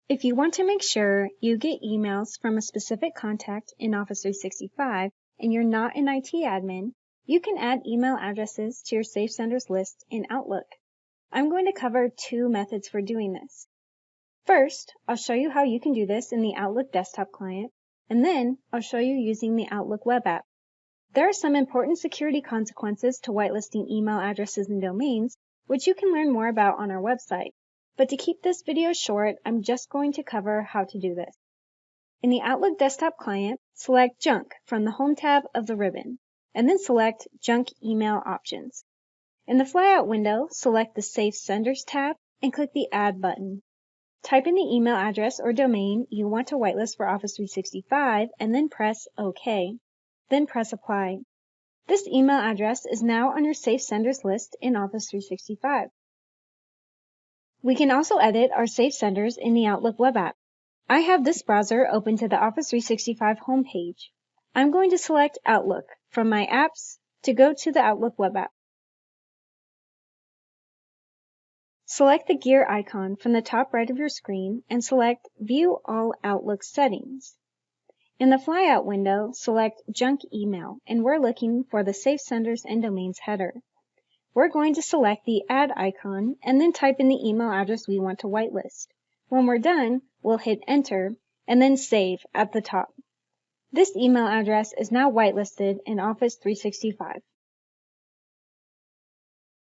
If you want to make sure you get emails from a specific contact in Office 365 and you're not an IT admin, you can add email addresses to your Saved Senders list in Outlook. I'm going to cover two methods for doing this. First, I'll show you how you can do this in the Outlook desktop client, and then I'll show you using the Outlook web app. There are some important security consequences to whitelisting email addresses and domains, which you can learn more about on our website. But to keep this video short, I'm just going to cover how to do this. In the Outlook desktop client, select Junk from the Home tab of the ribbon, and then select Junk Email Options. In the flyout window, select the Save Senders tab and click the Add button. Type in the email address or domain you want to whitelist for Office 365 and then press OK. Then press Apply. This email address is now on your Saved Senders list in Office 365. We can also edit our Saved Senders in the Outlook web app. I have this browser open to the Office 365 homepage. I'm going to select Outlook from my apps to go to the Outlook web app. Select the gear icon from the top right of your screen and select View All Outlook Settings. In the flyout window, select Junk Email, and we're looking for the Saved Senders and Domains header. We're going to select the Add icon and then type in the email address we want to whitelist. When we're done, we'll hit Enter and then Save at the top. This email address is now whitelisted in Office 365.